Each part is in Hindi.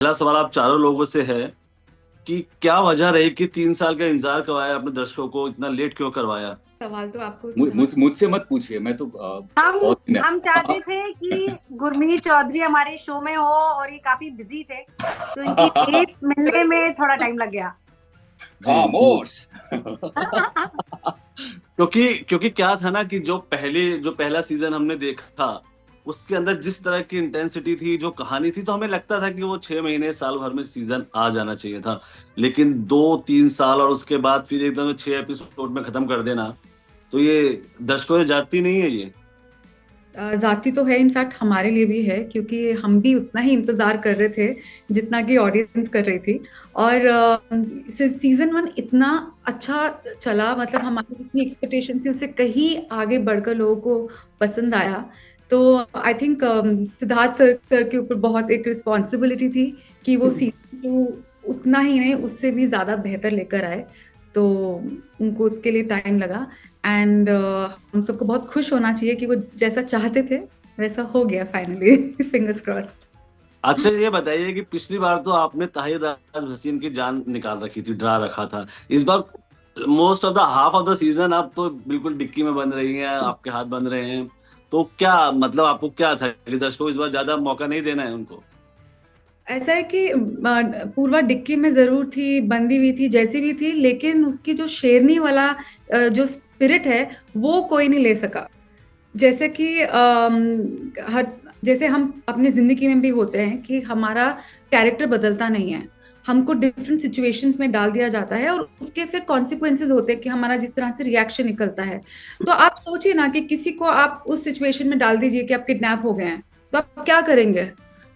पहला सवाल आप चारों लोगों से है कि क्या वजह रही कि 3 साल का इंतजार करवाया अपने दर्शकों को, इतना लेट क्यों करवाया? सवाल तो आपको मुझसे मत पूछिए, मैं तो हम बहुत हम चाहते थे कि गुरमीत चौधरी हमारे शो में हो और ये काफी बिजी थे, तो इनकी डेट्स मिलने में थोड़ा टाइम लग गया। खामोश। क्योंकि क्या था ना कि जो पहला सीजन हमने देखा, उसके अंदर जिस तरह की इंटेंसिटी थी, जो कहानी थी, तो हमें लगता था कि वो 6 महीने साल भर में सीजन आ जाना चाहिए था। लेकिन 2-3 साल और उसके बाद फिर एकदम 6 एपिसोड में खत्म कर देना, तो ये दर्शकों से जाती नहीं है ये। जाती तो है, इनफैक्ट हमारे लिए भी है, क्योंकि हम भी उतना ही इंतजार कर रहे थे जितना कि ऑडियंस कर रही थी। और सीजन 1 इतना अच्छा चला, मतलब हमारी जितनी एक्सपेक्टेशन थी उससे कहीं आगे बढ़कर लोगों को पसंद आया। तो आई थिंक सिद्धार्थ सर के ऊपर बहुत एक रिस्पॉन्सिबिलिटी थी कि वो सीजन 2 उतना ही नहीं, उससे भी ज्यादा बेहतर लेकर आए। तो उनको उसके लिए टाइम लगा। एंड हम सबको बहुत खुश होना चाहिए कि वो जैसा चाहते थे वैसा हो गया फाइनली। Fingers crossed. अच्छा, ये बताइए कि पिछली बार तो आपने ताहिर राज हसीन की जान निकाल रखी थी, डरा रखा था। इस बार most of the half of the season आप तो बिल्कुल डिक्की में बंद रही हैं, आपके हाथ बंद रहे हैं। तो क्या मतलब आपको क्या था कि दर्शकों को इस बार ज्यादा मौका नहीं देना है उनको? ऐसा है कि पूर्वा डिक्की में जरूर थी, बंदी हुई थी, जैसी भी थी, लेकिन उसकी जो शेरनी वाला जो स्पिरिट है वो कोई नहीं ले सका। जैसे कि हर जैसे हम अपनी जिंदगी में भी होते हैं कि हमारा कैरेक्टर बदलता नहीं है, हमको डिफरेंट सिचुएशंस में डाल दिया जाता है और उसके फिर कॉन्सिक्वेंसेस होते हैं कि हमारा जिस तरह से रिएक्शन निकलता है। तो आप सोचिए ना कि किसी को आप उस सिचुएशन में डाल दीजिए कि आप किडनैप हो गए हैं, तो आप क्या करेंगे?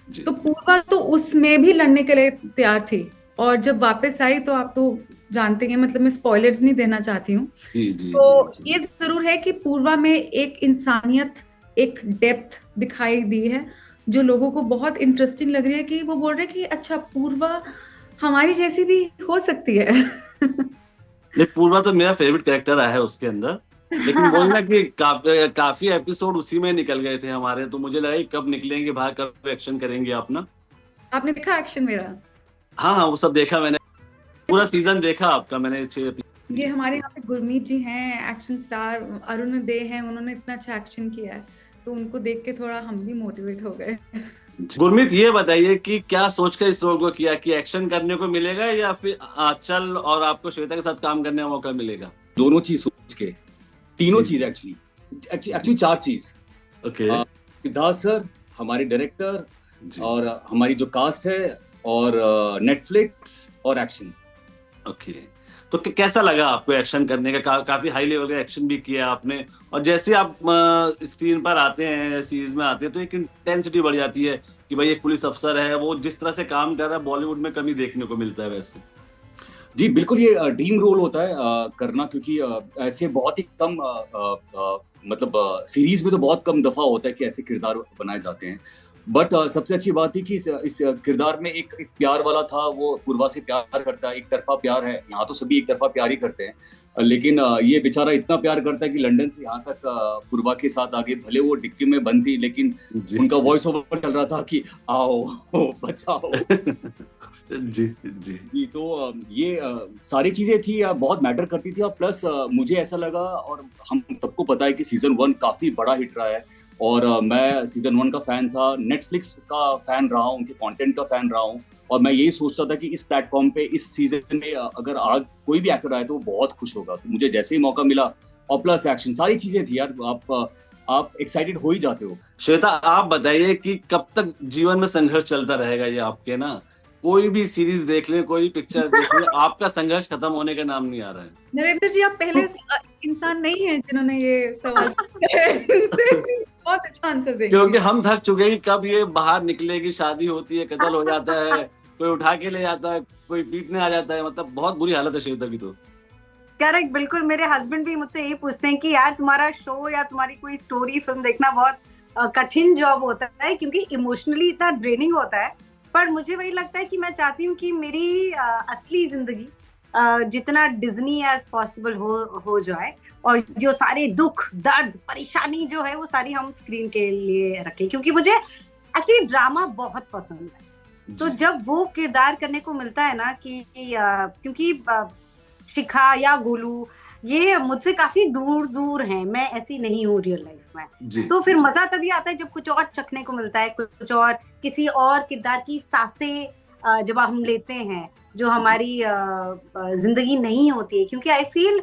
तो पूर्वा तो उसमें भी लड़ने के लिए तैयार थी, और जब वापस आई तो आप तो जानते हैं, मतलब मैं स्पॉयलर्स नहीं देना चाहती हूँ। जी जी तो जी। ये जरूर है कि पूर्वा में एक इंसानियत, एक डेप्थ दिखाई दी है जो लोगों को बहुत इंटरेस्टिंग लग रही है, कि वो बोल रहे हैं कि अच्छा, पूर्वा हमारी जैसी भी हो सकती है। नहीं, पूर्वा तो मेरा फेवरेट कैरेक्टर रहा है उसके अंदर। लेकिन वही ना कि काफी एपिसोड उसी में निकल गए थे हमारे, तो मुझे लगा कि कब निकलेंगे बाहर, कब एक्शन करेंगे अपना। आपने देखा एक्शन मेरा? हाँ हाँ, वो सब देखा मैंने, पूरा सीजन देखा आपका मैंने, 6 एपिसोड। ये हमारे यहाँ पे गुरमीत जी हैं, एक्शन स्टार अरुण दे हैं, उन्होंने इतना अच्छा एक्शन किया है, तो उनको देख के थोड़ा हम भी मोटिवेट हो गए। गुरमीत, ये बताइए कि क्या सोचकर इस रोल को किया, कि एक्शन करने को मिलेगा या फिर चल और आपको श्वेता के साथ काम करने का मौका मिलेगा? दोनों चीज सोच के, तीनों जी। चीज एक्चुअली 4 चीज। ओके। सिद्धार्थ सर, हमारे डायरेक्टर, जी। और हमारी जो कास्ट है, और नेटफ्लिक्स और एक्शन। ओके। तो कैसा लगा आपको एक्शन करने का? काफी हाई लेवल का एक्शन भी किया आपने, और जैसे आप स्क्रीन पर आते हैं, सीरीज में आते हैं, तो एक इंटेंसिटी बढ़ जाती है कि भाई एक पुलिस अफसर है, वो जिस तरह से काम कर रहा है बॉलीवुड में कम ही देखने को मिलता है वैसे। जी बिल्कुल, ये ड्रीम रोल होता है करना, क्योंकि ऐसे बहुत ही कम मतलब सीरीज में तो बहुत कम दफा होता है कि ऐसे किरदार बनाए जाते हैं। बट सबसे अच्छी बात थी कि इस किरदार में एक प्यार वाला था, वो पूर्वा से प्यार करता है, एक तरफा प्यार है। यहाँ तो सभी एक तरफा प्यार ही करते हैं, लेकिन ये बेचारा इतना प्यार करता है कि लंदन से यहाँ तक पूर्वा के साथ आगे, भले वो डिक्की में बंद थी, लेकिन जी। उनका वॉइस ओवर चल रहा था कि आओ बचाओ। जी जी। जी, तो ये सारी चीजें थी, बहुत मैटर करती थी। और प्लस मुझे ऐसा लगा, और हम सबको पता है कि सीजन 1 काफी बड़ा हिट रहा है, और मैं सीजन 1 का फैन था, नेटफ्लिक्स का फैन रहा हूँ, उनके कंटेंट का फैन रहा हूँ। और मैं यही सोचता था कि इस प्लेटफॉर्म पे इस सीजन में अगर आज कोई भी एक्टर आए तो वो बहुत खुश होगा। तो मुझे जैसे ही मौका मिला, और प्लस एक्शन, सारी चीजें थी यार, आप एक्साइटेड हो ही जाते हो। श्वेता, आप बताइए कि कब तक जीवन में संघर्ष चलता रहेगा ये आपके ना? कोई भी सीरीज देख लें, कोई भी पिक्चर देख लें, आपका संघर्ष खत्म होने का नाम नहीं आ रहा है। नरेंद्र जी, आप पहले इंसान नहीं हैं जिन्होंने ये सवाल पूछा है। इनसे बहुत अच्छा आंसर देंगे। क्योंकि हम थक चुके हैं कि कब ये बाहर निकलेगी, शादी होती है, कत्ल हो जाता है, कोई उठा के ले जाता है, कोई पीटने आ जाता है, मतलब बहुत बुरी हालत है श्वेता की तो। करेक्ट, बिल्कुल। मेरे हस्बैंड भी मुझसे यही पूछते हैं कि यार तुम्हारा शो या तुम्हारी कोई स्टोरी फिल्म देखना बहुत कठिन जॉब होता है, क्योंकि इमोशनली इतना ड्रेनिंग होता है। पर मुझे वही लगता है कि मैं चाहती हूँ कि मेरी असली जिंदगी जितना डिज्नी एज पॉसिबल हो जाए, और जो सारे दुख, दर्द, परेशानी जो है वो सारी हम स्क्रीन के लिए रखें, क्योंकि मुझे एक्चुअली ड्रामा बहुत पसंद है। तो जी जब वो किरदार करने को मिलता है ना कि क्योंकि शिखा या गोलू ये मुझसे काफी दूर दूर हैं, मैं ऐसी नहीं हूँ रियल लाइफ में, जी तो फिर मजा तभी आता है जब कुछ और चखने को मिलता है, कुछ और किसी और किरदार की सांसें जब हम लेते हैं जो हमारी जिंदगी नहीं होती है, क्योंकि आई फील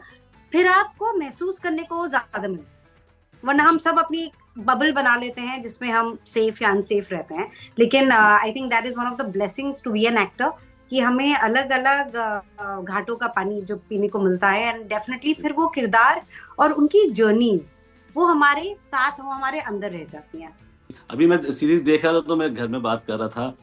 फिर आपको महसूस करने को ज्यादा मिलता है, वरना हम सब अपनी बबल बना लेते हैं जिसमें हम सेफ या अनसेफ रहते हैं। लेकिन I think that is one of the blessings to be an actor कि हमें अलग अलग घाटों का पानी जो पीने को मिलता है, एंड डेफिनेटली फिर वो किरदार और उनकी जर्नीज वो हमारे साथ, वो हमारे अंदर रह जाती हैं। अभी मैं सीरीज देख रहा था तो मैं घर में बात कर रहा था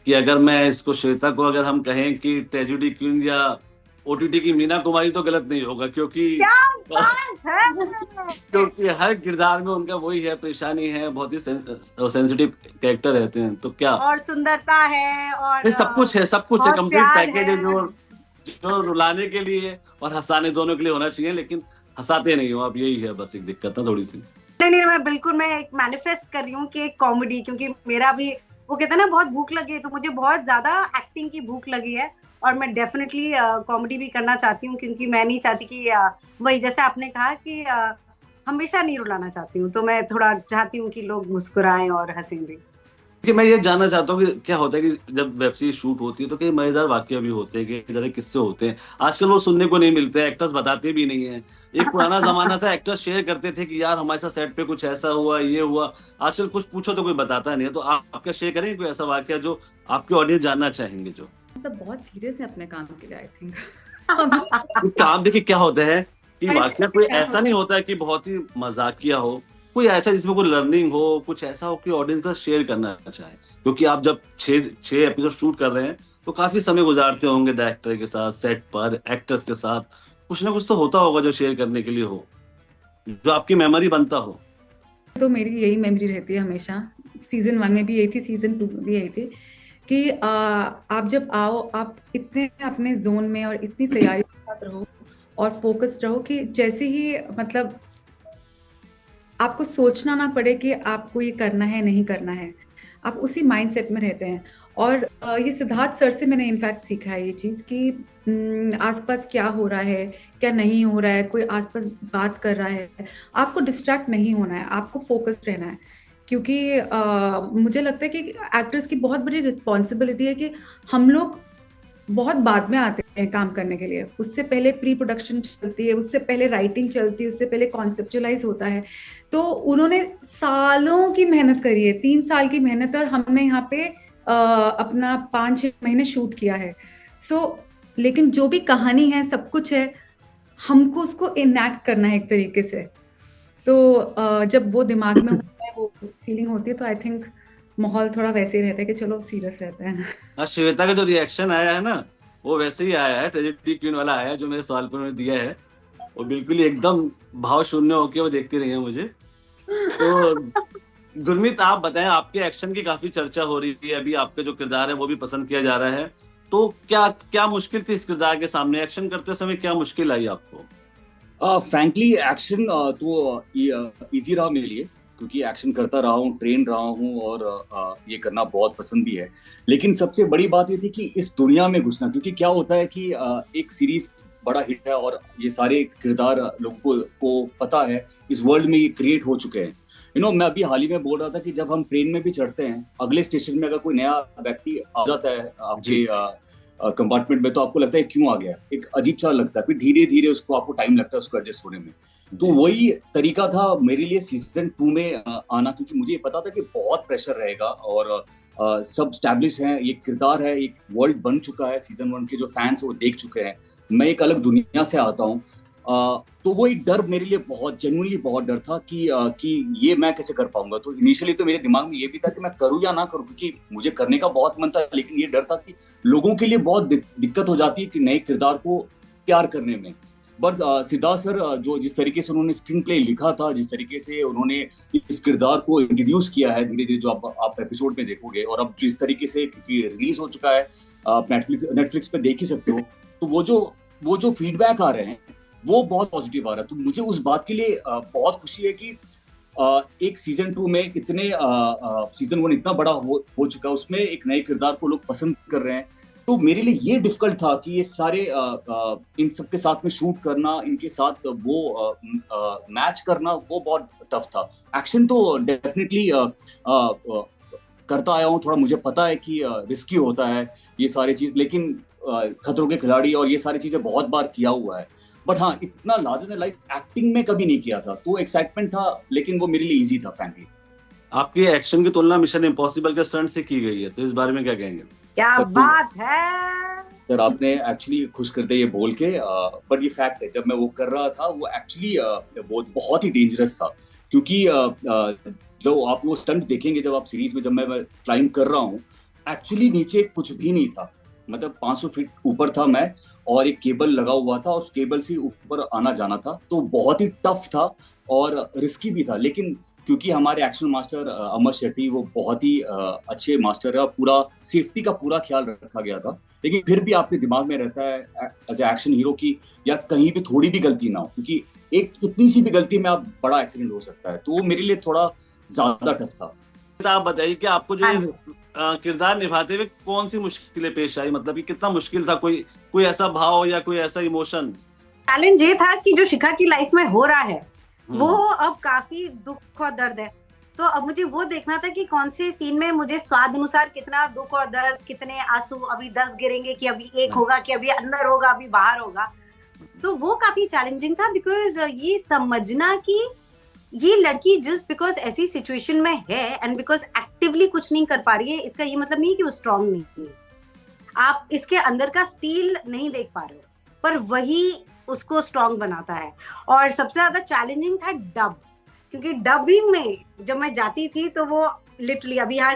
कि अगर मैं इसको श्वेता को अगर हम कहें कि ट्रेजेडी क्वीन या ओटीटी की मीना कुमारी तो गलत नहीं होगा, क्योंकि क्या बात है! क्योंकि हर किरदार में उनका वही है, परेशानी है, बहुत ही सेंसिटिव कैरेक्टर रहते हैं, तो क्या और सुंदरता है और ये सब कुछ है, सब कुछ है, और कंप्लीट प्यार पैकेज है है। जो रुलाने के लिए और हंसाने दोनों के लिए होना चाहिए, लेकिन हंसाते नहीं हो आप, यही है बस एक दिक्कत है थोड़ी सी। नहीं, मैं बिल्कुल मैं एक मैनिफेस्ट कर रही हूँ कि एक कॉमेडी, क्योंकि मेरा भी वो कहते हैं ना बहुत भूख लगी है, तो मुझे बहुत ज्यादा एक्टिंग की भूख लगी है और मैं डेफिनेटली कॉमेडी भी करना चाहती हूँ, क्योंकि मैं नहीं चाहती कि वही जैसे आपने कहा कि हमेशा नहीं रुलाना चाहती हूँ, तो मैं थोड़ा चाहती हूँ कि लोग मुस्कुराएं और हंसें भी। कि मैं ये जानना चाहता हूँ कि क्या होता है कि जब वेब सीरीज शूट होती है तो कई मजेदार वाकया भी होते हैं, कई तरह किस्से होते हैं, आजकल वो सुनने को नहीं मिलते हैं, एक्टर्स बताते भी नहीं है। एक पुराना जमाना था, एक्टर्स शेयर करते थे कि यार हमारे साथ सेट पे कुछ ऐसा हुआ, ये हुआ। आजकल कुछ पूछो तो कोई बताता नहीं है, तो आप क्या शेयर करेंगे कोई ऐसा वाकया जो आपके ऑडियंस जानना चाहेंगे? जो सब बहुत सीरियस है अपने काम के लिए, आई थिंक। काम देखिए क्या होता है कि अरे वाकया कोई क्या ऐसा होता नहीं होता है कि बहुत ही मजाकिया हो, कोई ऐसा जिसमें कोई लर्निंग हो, कुछ ऐसा हो कि ऑडियंस का शेयर करना चाहे, क्योंकि आप जब छह एपिसोड शूट कर रहे हैं तो काफी समय गुजारते होंगे डायरेक्टर के साथ, सेट पर, एक्टर्स के साथ, कुछ ना कुछ तो होता होगा जो शेयर करने के लिए हो, जो आपकी मेमोरी बनता हो। तो मेरी यही मेमोरी रहती है हमेशा, सीजन 1 में भी यही थी, सीजन 2 में भी यही थी कि आप जब आओ, आप इतने अपने जोन में और इतनी तैयारी के साथ रहो और फोकस्ड रहो कि जैसे ही मतलब आपको सोचना ना पड़े कि आपको ये करना है नहीं करना है, आप उसी माइंडसेट में रहते हैं। और ये सिद्धार्थ सर से मैंने इनफैक्ट सीखा है ये चीज़ कि आसपास क्या हो रहा है, क्या नहीं हो रहा है, कोई आसपास बात कर रहा है, आपको डिस्ट्रैक्ट नहीं होना है, आपको फोकस्ड रहना है। क्योंकि मुझे लगता है कि एक्टर्स की बहुत बड़ी रिस्पॉन्सिबिलिटी है कि हम लोग बहुत बाद में आते हैं काम करने के लिए, उससे पहले प्री प्रोडक्शन चलती है, उससे पहले राइटिंग चलती है, उससे पहले कॉन्सेप्चुअलाइज होता है। तो उन्होंने सालों की मेहनत करी है, 3 साल की मेहनत, और हमने यहाँ पे अपना 5-6 महीने शूट किया है। लेकिन जो भी कहानी है, सब कुछ है, हमको उसको इनैक्ट करना है एक तरीके से। तो जब वो दिमाग में होता है, वो फीलिंग होती है, तो आई थिंक माहौल थोड़ा वैसे ही रहता है कि चलो सीरियस रहते हैं। श्वेता का जो रिएक्शन आया है ना, वो वैसे ही आया है, ट्रेजेडी क्वीन वाला आया है जो मेरे सवाल पर उन्होंने दिया है, वो बिल्कुल ही एकदम भाव शून्य होकर वो देखती रही है मुझे। तो गुरमीत आप बताएं, आपके एक्शन की काफी चर्चा हो रही थी, अभी आपका जो किरदार है वो भी पसंद किया जा रहा है, तो क्या मुश्किल थी इस किरदार के सामने? एक्शन करते समय क्या मुश्किल आई आपको? फ्रैंकली एक्शन तो इजी रहा मेरे लिए, क्योंकि एक्शन करता रहा हूँ, ट्रेन रहा हूँ और ये करना बहुत पसंद भी है। लेकिन सबसे बड़ी बात ये थी कि इस दुनिया में घुसना, क्योंकि क्या होता है कि एक सीरीज बड़ा हिट है और ये सारे किरदार लोगों को पता है, इस वर्ल्ड में ये क्रिएट हो चुके हैं। मैं अभी हाल ही में बोल रहा था कि जब हम ट्रेन में भी चढ़ते हैं, अगले स्टेशन में अगर कोई नया व्यक्ति आ जाता है आपके कंपार्टमेंट में, तो आपको लगता है क्यों आ गया, एक अजीब सा लगता है, फिर धीरे धीरे उसको आपको टाइम लगता है उसको एडजस्ट होने में। तो वही तरीका था मेरे लिए सीजन 2 में आना, क्योंकि मुझे पता था कि बहुत प्रेशर रहेगा और सब स्टैब्लिश हैं, ये किरदार है, एक वर्ल्ड बन चुका है, सीजन 1 के जो फैंस वो देख चुके हैं, मैं एक अलग दुनिया से आता हूँ। तो वो एक डर मेरे लिए बहुत जेन्युइनली बहुत डर था कि ये मैं कैसे कर पाऊंगा। तो इनिशियली तो मेरे दिमाग में ये भी था कि मैं करूँ या ना करूँ, क्योंकि मुझे करने का बहुत मन था, लेकिन ये डर था कि लोगों के लिए बहुत दिक्कत हो जाती है कि नए किरदार को प्यार करने में। बट सिद्धार्थ सर जो जिस तरीके से उन्होंने स्क्रीन प्ले लिखा था, जिस तरीके से उन्होंने इस किरदार को इंट्रोड्यूस किया है धीरे धीरे, जो आप एपिसोड में देखोगे, और अब जिस तरीके से रिलीज हो चुका है, आप नेटफ्लिक्स पे देख ही सकते हो, तो वो जो फीडबैक आ रहे हैं वो बहुत पॉजिटिव आ रहा है। तो मुझे उस बात के लिए बहुत खुशी है कि एक सीजन 2 में इतने सीजन 1 इतना बड़ा हो चुका, उसमें एक नए किरदार को लोग पसंद कर रहे हैं। तो मेरे लिए ये डिफिकल्ट था कि ये सारे इन सबके साथ में शूट करना, इनके साथ वो मैच करना, वो बहुत टफ था। एक्शन तो डेफिनेटली करता आया हूँ, थोड़ा मुझे पता है कि रिस्की होता है ये सारी चीज, लेकिन खतरों के खिलाड़ी और ये सारी चीजें बहुत बार किया हुआ है। बट हाँ, इतना लार्जर देन लाइफ एक्टिंग में कभी नहीं किया था, तो एक्साइटमेंट था, लेकिन वो मेरे लिए इजी था फ्रैंकली। आपकी एक्शन की तुलना मिशन इम्पॉसिबल के स्टंट से की गई है, तो इस बारे में क्या कहेंगे? क्या सब बात है सर, आपने एक्चुअली खुश कर दिया ये बोल के, बट ये फैक्ट है, जब मैं वो कर रहा था वो एक्चुअली वो बहुत ही डेंजरस था, क्योंकि जो आप वो स्टंट देखेंगे जब आप सीरीज में, जब मैं क्लाइंब कर रहा हूँ, एक्चुअली नीचे कुछ भी नहीं था, मतलब 500 फीट ऊपर था मैं, और एक केबल लगा हुआ था, और उस केबल से ऊपर आना जाना था, तो बहुत ही टफ था और रिस्की भी था। लेकिन क्योंकि हमारे एक्शन मास्टर अमर शेट्टी वो बहुत ही अच्छे मास्टर है, और पूरा सेफ्टी का पूरा ख्याल रखा गया था, लेकिन फिर भी आपके दिमाग में रहता है एज ए एक्शन हीरो की या कहीं भी थोड़ी भी गलती ना हो, क्योंकि एक इतनी सी भी गलती में आप बड़ा एक्सीडेंट हो सकता है। तो वो मेरे लिए थोड़ा ज्यादा टफ था। तो आप बताइए कि आपको जो हाँ ये जी। किरदार निभाते हुए कौन सी मुश्किलें पेश आई, मतलब कि कितना मुश्किल था, कोई ऐसा भाव या कोई ऐसा इमोशन? चैलेंज ये था कि जो शिखा की लाइफ में हो रहा है वो अब काफी दुख और दर्द है, तो अब मुझे वो देखना था कि कौन से सीन में मुझे स्वाद अनुसार कितना दुख और दर्द, कितने आंसू, अभी 10 गिरेंगे कि अभी एक होगा, कि अभी अंदर होगा, अभी बाहर होगा। तो वो काफी चैलेंजिंग था, बिकॉज ये समझना कि ये लड़की जस्ट बिकॉज ऐसी सिचुएशन में है एंड बिकॉज एक्टिवली कुछ नहीं कर पा रही है, इसका ये मतलब नहीं कि वो स्ट्रांग नहीं है। आप इसके अंदर का स्टील नहीं देख पा रहे हो, पर वही उसको स्ट्रांग बनाता है। और सबसे ज्यादा चैलेंजिंग था डब, क्योंकि डबिंग में जब मैं जाती थी तो वो लिटरली, अभी यहाँ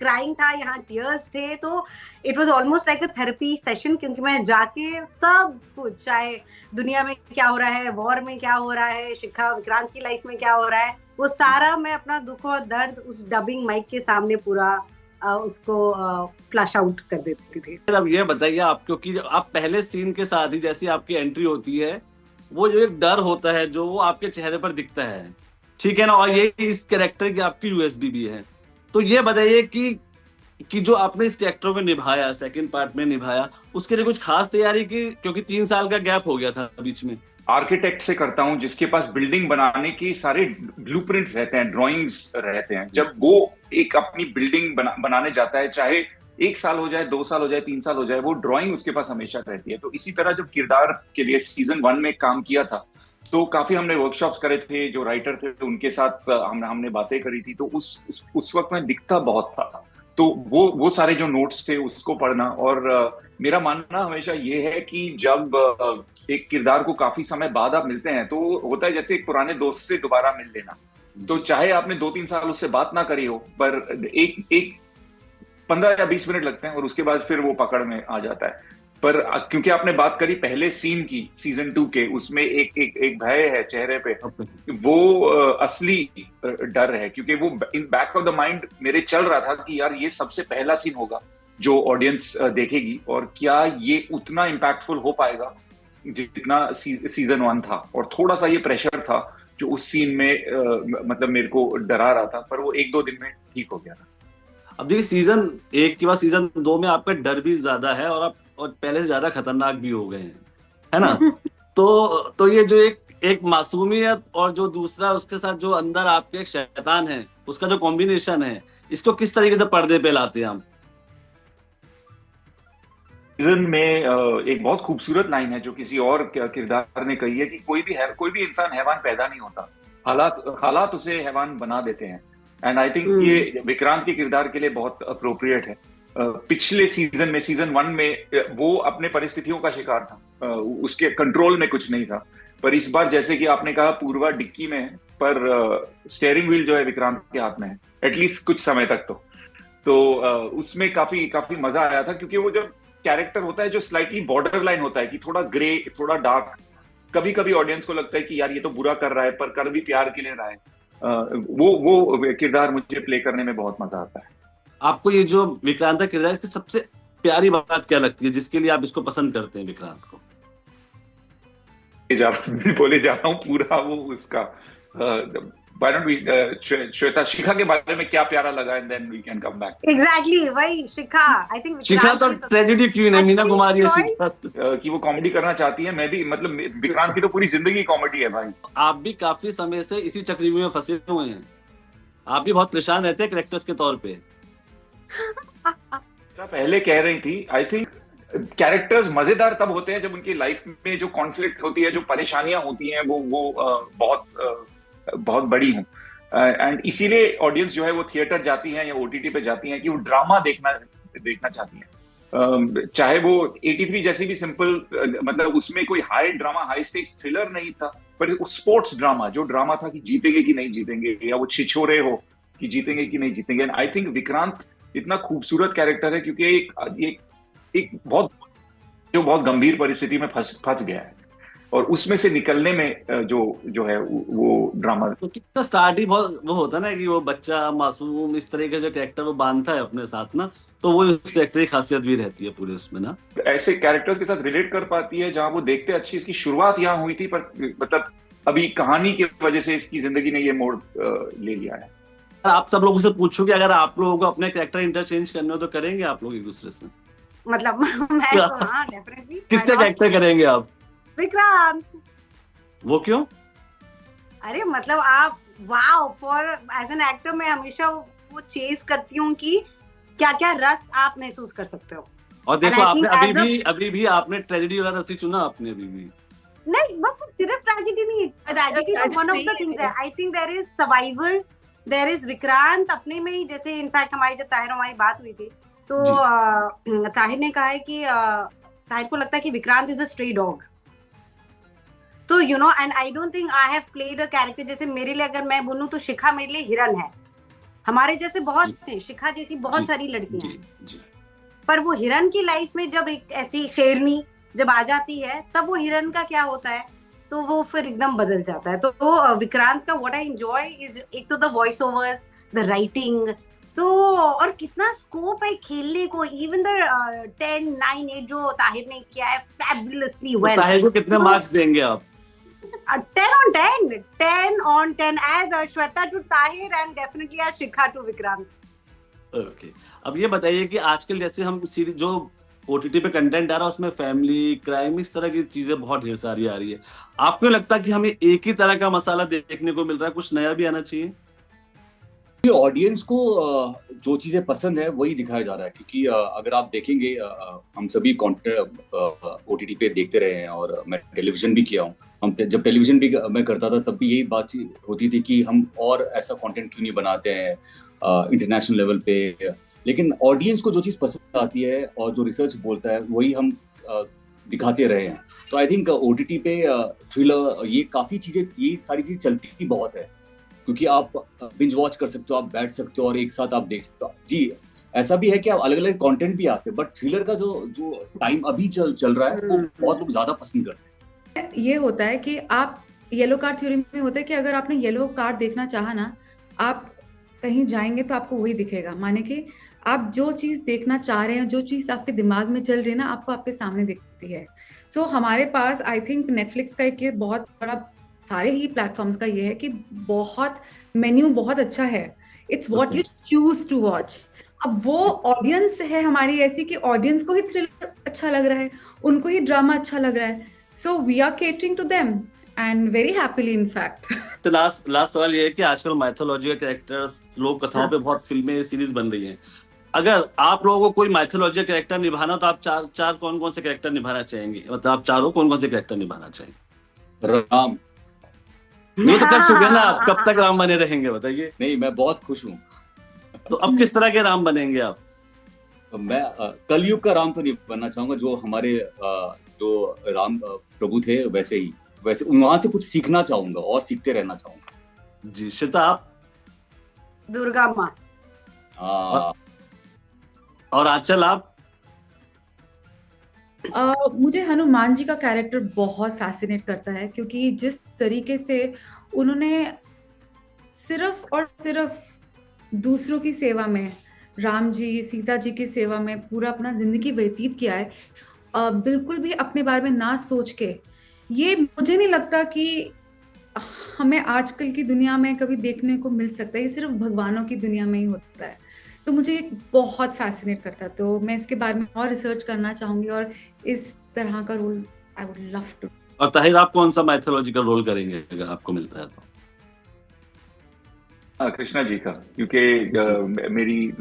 क्राइंग था, यहाँ टीयर्स थे, तो it was almost like a therapy session, क्योंकि मैं जाके सब कुछ, चाहे दुनिया में क्या हो रहा है, वॉर में क्या हो रहा है, शिखा विक्रांत की लाइफ में क्या हो रहा है, वो सारा मैं अपना दुख और दर्द उस डबिंग माइक के सामने पूरा उसको फ्लैश आउट कर देती थी। अब ये बताइए आप, क्योंकि आप पहले सीन के साथ ही जैसी आपकी एंट्री होती है, वो जो एक डर होता है जो वो आपके चेहरे पर दिखता है, ठीक है ना, और ये इस कैरेक्टर की आपकी यूएसबी भी है। तो ये बताइए कि जो आपने इस कैरेक्टर को निभाया, सेकंड पार्ट में निभाया, उसके लिए कुछ खास तैयारी की, क्योंकि 3 साल का गैप हो गया था बीच में? आर्किटेक्ट से करता हूँ, जिसके पास बिल्डिंग बनाने की सारे ब्लूप्रिंट्स रहते हैं, ड्राइंग्स रहते हैं। जब वो एक अपनी बिल्डिंग बनाने जाता है, चाहे 1 साल हो जाए, 2 साल हो जाए, 3 साल हो जाए, वो ड्राइंग उसके पास हमेशा रहती है। तो इसी तरह जब किरदार के लिए सीजन 1 में काम किया था, तो काफी हमने वर्कशॉप्स करे थे, जो राइटर थे उनके साथ हमने बातें करी थी, तो उस वक्त में दिखता बहुत था। तो वो सारे जो नोट्स थे उसको पढ़ना, और मेरा मानना हमेशा ये है कि जब एक किरदार को काफी समय बाद आप मिलते हैं, तो होता है जैसे एक पुराने दोस्त से दोबारा मिल लेना। तो चाहे आपने 2-3 साल उससे बात ना करी हो, पर एक 15 या 20 मिनट लगते हैं, और उसके बाद फिर वो पकड़ में आ जाता है। पर क्योंकि आपने बात करी पहले सीन की, सीजन 2 के, उसमें एक भय है चेहरे पे, वो असली डर है, क्योंकि वो in back of the mind मेरे चल रहा था कि यार ये सबसे पहला सीन होगा जो ऑडियंस देखेगी, और क्या ये उतना इम्पैक्टफुल हो पाएगा जितना सीजन 1 था। और थोड़ा सा ये प्रेशर था जो उस सीन में मतलब मेरे को डरा रहा था, पर वो 1-2 दिन में ठीक हो गया था। अब देखिए, सीजन 1 के बाद सीजन 2 में आपका डर भी ज्यादा है, और पहले से ज्यादा खतरनाक भी हो गए हैं, है ना? तो ये जो एक मासूमियत और जो दूसरा उसके साथ जो अंदर आपके एक शैतान है, उसका जो कॉम्बिनेशन है, इसको किस तरीके से पर्दे पे लाते हैं हम? सीजन में एक बहुत खूबसूरत लाइन है जो किसी और किरदार ने कही है कि कोई भी इंसान हैवान पैदा नहीं होता, हालात उसे हैवान बना देते हैं। एंड आई थिंक ये विक्रांत के किरदार के लिए बहुत अप्रोप्रिएट है। पिछले सीजन में, सीजन 1 में, वो अपने परिस्थितियों का शिकार था, उसके कंट्रोल में कुछ नहीं था। पर इस बार जैसे कि आपने कहा, पूर्वा डिक्की में है, पर स्टीयरिंग व्हील जो है विक्रांत के हाथ में है, एटलीस्ट कुछ समय तक। तो उसमें काफी मजा आया था, क्योंकि वो जब कैरेक्टर होता है जो स्लाइटली बॉर्डर लाइन होता है, कि थोड़ा ग्रे, थोड़ा डार्क, कभी कभी ऑडियंस को लगता है कि यार ये तो बुरा कर रहा है, पर कर भी प्यार के लिए रहा है, वो किरदार मुझे प्ले करने में बहुत मजा आता है। आपको ये जो विक्रांत का किरदार, इसकी सबसे प्यारी बात क्या लगती है, जिसके लिए आप इसको पसंद करते हैं विक्रांत को? बोले जा रहा हूँ पूरा वो उसका Why don't we, श्वेता, शिखा के बारे में क्या प्यारा लगा, and then we can come back. Exactly, वही शिखा, I think शिखा तो ट्रेजेडी क्वीन है, मीना कुमारी है शिखा। कि वो कॉमेडी करना चाहती है, मैं भी, मतलब विक्रांत की तो पूरी जिंदगी कॉमेडी है भाई। आप भी काफी समय से इसी चक्रव्यूह में फंसे हुए हैं, आप भी बहुत परेशान रहते हैं कैरेक्टर्स के तौर पे। पहले कह रही थी, आई थिंक कैरेक्टर्स मजेदार तब होते हैं जब उनकी लाइफ में जो कॉन्फ्लिक्ट होती है, जो परेशानियां होती हैं, वो बहुत बड़ी हों, एंड इसीलिए ऑडियंस जो है वो थिएटर जाती है या ओटीटी पे जाती है कि वो ड्रामा देखना चाहती है। चाहे वो 83 जैसी भी सिंपल, मतलब उसमें कोई high drama, high stakes thriller नहीं था, पर स्पोर्ट्स ड्रामा, जो ड्रामा था कि जीतेंगे कि नहीं जीतेंगे, या वो छिछोरे हो कि जीतेंगे कि नहीं जीतेंगे। एंड आई थिंक विक्रांत इतना खूबसूरत कैरेक्टर है क्योंकि एक बहुत गंभीर परिस्थिति में फंस गया है, और उसमें से निकलने में जो है वो ड्रामा। तो कितना स्टार्ट ही बहुत वो होता है ना कि वो बच्चा मासूम इस तरह का जो कैरेक्टर वो बांधता है अपने साथ ना, तो वो उस कैरेक्टर की खासियत भी रहती है पूरे उसमें ना। ऐसे कैरेक्टर्स के साथ रिलेट कर पाती है जहां वो देखते अच्छी, इसकी शुरुआत यहाँ हुई थी, पर मतलब अभी कहानी की वजह से इसकी जिंदगी ने ये मोड़ ले लिया है। आप सब लोगों से पूछो कि अगर आप लोगों को अपने कैरेक्टर इंटरचेंज करने हो तो करेंगे आप लोग एक दूसरे से? मतलब मैं तो हाँ डेफिनेटली। किसका कैरेक्टर करेंगे आप? विक्रांत। वो क्यों? अरे मतलब आप wow, for as an actor मैं हमेशा वो चेज करती हूँ कि क्या क्या रस आप महसूस कर सकते हो। और देखो आपने अभी भी आपने ट्रेजेडी वाला रस ही चुना आपने अभी भी। नहीं, बस सिर्फ ट्रेजेडी नहीं, ट्रेजेडी तो वन ऑफ द थिंग्स है। I think there is survival, there is Vikrant अपने में ही। जैसे इनफैक्ट जब ताहिर हमारी बात हुई थी तो ताहिर ने कहा है कि ताहिर को लगता है कि Vikrant is a stray dog. तो you know, and I don't think I have played a character. जैसे मेरे लिए अगर मैं बोलूं तो शिखा मेरे लिए हिरन है। हमारे जैसे बहुत थे, शिखा जैसी बहुत सारी लड़कियां हैं, पर वो हिरन की लाइफ में जब एक ऐसी शेरनी जब आ जाती है तब वो हिरन का क्या होता है, तो वो फिर एकदम बदल जाता है। तो वो विक्रांत का व्हाट आई एंजॉय इज एक तो the voice overs, the writing, तो और कितना स्कोप है खेलने को। इवन द 10, 9, 8 जो ताहिर ने किया है फैबुलसली वेल। ताहिर को कितने मार्क्स देंगे आप? 10 on 10, 10 on 10 as Shweta to Tahir and definitely as Shikha to Vikrant. Okay, अब ये बताइए कि आजकल जैसे हम सीरीज जो ओटीटी पे कंटेंट आ रहा है उसमें फैमिली, क्राइम, इस तरह की चीजें बहुत ढेर सारी आ रही है। आपको लगता है कि हमें एक ही तरह का मसाला देखने को मिल रहा है, कुछ नया भी आना चाहिए? ऑडियंस को जो चीजें पसंद है वही दिखाया जा रहा है, क्योंकि अगर आप देखेंगे हम सभी कंटेंट ओटीटी पे देखते रहे हैं, और मैं टेलीविजन भी किया हूँ। हम जब टेलीविजन भी मैं करता था तब भी यही बात होती थी कि हम और ऐसा कंटेंट क्यों नहीं बनाते हैं इंटरनेशनल लेवल पे। लेकिन ऑडियंस को जो चीज़ पसंद आती है और जो रिसर्च बोलता है वही हम दिखाते रहे हैं। तो आई थिंक ओटीटी पे थ्रिलर, ये काफ़ी चीज़ें, ये सारी चीज़ें चलती बहुत है, क्योंकि आप बिंज वॉच कर सकते हो, आप बैठ सकते हो और एक साथ आप देख सकते हो। जी, ऐसा भी है कि आप अलग अलग कंटेंट भी आते हैं, बट थ्रिलर का जो टाइम अभी चल रहा है वो बहुत लोग ज्यादा पसंद करते हैं। ये होता है कि आप येलो कार्ड थ्योरी में होता है कि अगर आपने येलो कार्ड देखना चाहा ना, आप कहीं जाएंगे तो आपको वही दिखेगा। माने कि आप जो चीज़ देखना चाह रहे हैं, जो चीज़ आपके दिमाग में चल रही है ना, आपको आपके सामने दिखती है। सो हमारे पास आई थिंक नेटफ्लिक्स का एक बहुत बड़ा, सारे ही प्लेटफॉर्म्स का ये है कि बहुत मेन्यू बहुत अच्छा है। It's what you choose to watch. अब वो ऑडियंस है हमारी ऐसी कि ऑडियंस को ही थ्रिलर अच्छा लग रहा है, उनको ही ड्रामा अच्छा लग रहा है। So we are catering to them and very happily in fact. तो लास्ट सवाल ये है कि आजकल माइथोलॉजी के कैरेक्टर्स, लोक कथाओं पे बहुत फिल्में, सीरीज बन रही हैं। अगर आप लोगों को कोई माइथोलॉजी कैरेक्टर निभाना तो आप चार कौन कौन से कैरेक्टर निभाना चाहेंगे? मतलब आप चारों कौन कौन से कैरेक्टर निभाना चाहेंगे? राम। वो तो कर चुके ना, कब तक राम बने रहेंगे बताइए? नहीं, मैं बहुत खुश हूँ। तो अब किस तरह के राम बनेंगे आप? मैं कलयुग का राम तो नहीं बनना चाहूंगा, जो हमारे जो राम प्रभु थे वैसे वहां से कुछ सीखना चाहूंगा और सीखते रहना चाहूंगा। जी, श्वेता आप? दुर्गा माँ। और आंचल आप? मुझे हनुमान जी का कैरेक्टर बहुत फैसिनेट करता है, क्योंकि जिस तरीके से उन्होंने सिर्फ और सिर्फ दूसरों की सेवा में, राम जी, सीता जी की सेवा में पूरा अपना जिंदगी व्यतीत किया है, बिल्कुल भी अपने बारे में ना सोच के। ये मुझे नहीं लगता कि हमें आजकल की दुनिया में कभी देखने को मिल सकता है, ये सिर्फ भगवानों की दुनिया में ही होता है। तो मुझे ये बहुत फैसिनेट करता है, तो मैं इसके बारे में और रिसर्च करना चाहूंगी और इस तरह का role I would love to. और ताहिर, आप कौन सा माइथोलॉजिकल रोल करेंगे अगर आपको मिलता है तो? कृष्णा जी का, क्योंकि मेरी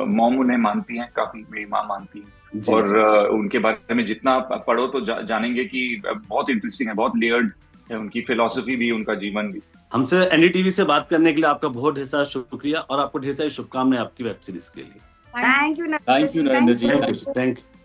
मॉम उन्हें मानती हैं काफी, मेरी माँ मानती हैं, जी, और जी। उनके बारे में जितना पढ़ो तो जानेंगे कि बहुत इंटरेस्टिंग है, बहुत लेयर्ड है, उनकी फिलॉसफी भी, उनका जीवन भी। हमसे एनडीटीवी से बात करने के लिए आपका बहुत ढेर सारा शुक्रिया और आपको ढेर सारी शुभकामनाएं आपकी वेब सीरीज के लिए। Thank you thank you Narendra ji. Thank you.